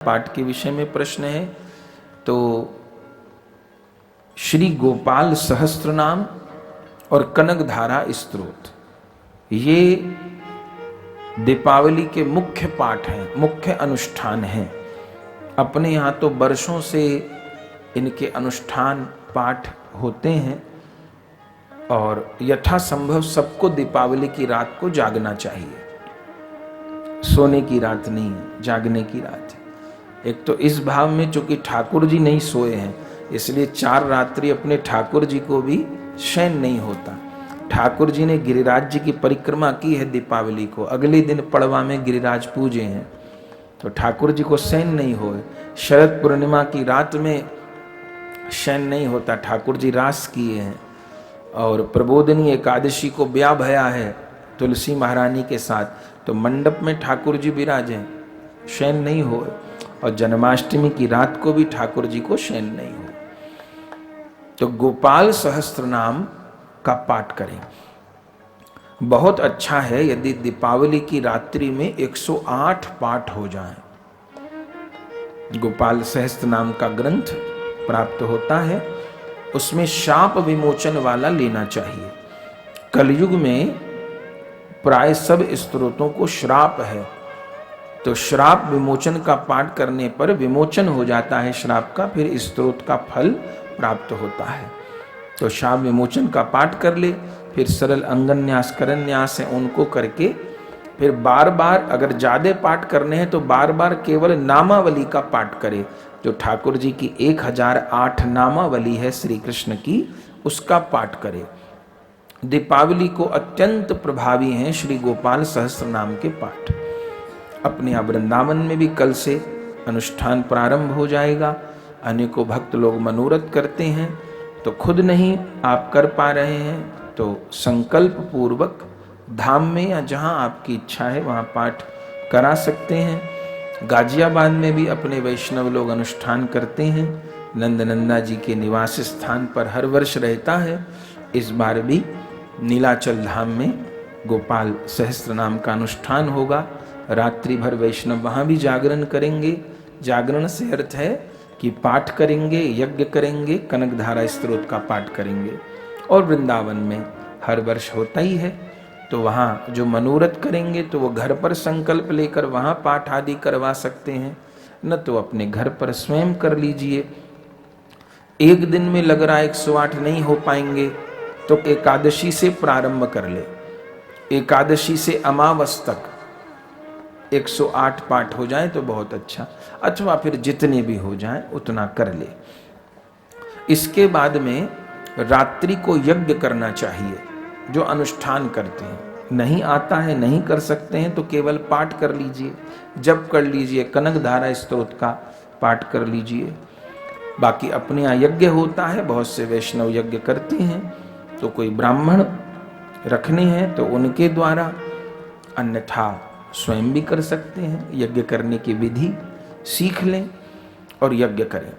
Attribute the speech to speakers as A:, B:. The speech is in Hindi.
A: पाठ के विषय में प्रश्न है। तो श्री गोपाल सहस्त्रनाम और कनकधारा स्तोत्र ये दीपावली के मुख्य पाठ हैं, मुख्य अनुष्ठान हैं। अपने यहाँ तो वर्षों से इनके अनुष्ठान पाठ होते हैं और यथासंभव सबको दीपावली की रात को जागना चाहिए। सोने की रात नहीं, जागने की रात है। एक तो इस भाव में चूंकि ठाकुर जी नहीं सोए हैं, इसलिए 4 रात्रि अपने ठाकुर जी को भी शयन नहीं होता। ठाकुर जी ने गिरिराज जी की परिक्रमा की है दीपावली को, अगले दिन पड़वा में गिरिराज पूजे हैं, तो ठाकुर जी को शयन नहीं होए। शरद पूर्णिमा की रात में शयन नहीं होता, ठाकुर जी रास किए हैं। और प्रबोधनी एकादशी को ब्याह भया है तुलसी महारानी के साथ, तो मंडप में ठाकुर जी विराजे, शयन नहीं होए। और जन्माष्टमी की रात को भी ठाकुर जी को शयन नहीं हो। तो गोपाल सहस्त्र नाम का पाठ करें, बहुत अच्छा है यदि दीपावली की रात्रि में 108 पाठ हो जाएं। गोपाल सहस्त्र नाम का ग्रंथ प्राप्त होता है, उसमें शाप विमोचन वाला लेना चाहिए। कलयुग में प्राय सब स्तोत्रों को श्राप है, तो श्राप विमोचन का पाठ करने पर विमोचन हो जाता है श्राप का, फिर स्तोत्र का फल प्राप्त होता है। तो शाप विमोचन का पाठ कर ले, फिर सरल अंगन्यास करन्यास है उनको करके, फिर बार बार अगर ज्यादा पाठ करने हैं तो बार बार केवल नामावली का पाठ करे। जो ठाकुर जी की 1008 नामावली है श्री कृष्ण की, उसका पाठ करे। दीपावली को अत्यंत प्रभावी हैं श्री गोपाल सहस्त्र नाम के पाठ। अपने यहाँ वृंदावन में भी कल से अनुष्ठान प्रारंभ हो जाएगा। अनेकों भक्त लोग मनोरथ करते हैं, तो खुद नहीं आप कर पा रहे हैं तो संकल्प पूर्वक धाम में या जहाँ आपकी इच्छा है वहाँ पाठ करा सकते हैं। गाजियाबाद में भी अपने वैष्णव लोग अनुष्ठान करते हैं, नंदनंदा जी के निवास स्थान पर हर वर्ष रहता है। इस बार भी नीलाचल धाम में गोपाल सहस्त्र नाम का अनुष्ठान होगा। रात्रि भर वैष्णव वहाँ भी जागरण करेंगे। जागरण से अर्थ है कि पाठ करेंगे, यज्ञ करेंगे, कनकधारा स्तोत्र का पाठ करेंगे। और वृंदावन में हर वर्ष होता ही है, तो वहाँ जो मनोरथ करेंगे तो वो घर पर संकल्प लेकर वहाँ पाठ आदि करवा सकते हैं, न तो अपने घर पर स्वयं कर लीजिए। एक दिन में लग रहा है 108 नहीं हो पाएंगे तो एकादशी से प्रारंभ कर ले, एकादशी से अमावस तक 108 पाठ हो जाए तो बहुत अच्छा, अथवा फिर जितने भी हो जाए उतना कर ले। इसके बाद में रात्रि को यज्ञ करना चाहिए। जो अनुष्ठान करते हैं, नहीं आता है, नहीं कर सकते हैं तो केवल पाठ कर लीजिए, जप कर लीजिए, कनकधारा स्तोत्र का पाठ कर लीजिए। बाकी अपने यहाँ यज्ञ होता है, बहुत से वैष्णव यज्ञ करते हैं, तो कोई ब्राह्मण रखने हैं तो उनके द्वारा, अन्यथा स्वयं भी कर सकते हैं। यज्ञ करने की विधि सीख लें और यज्ञ करें।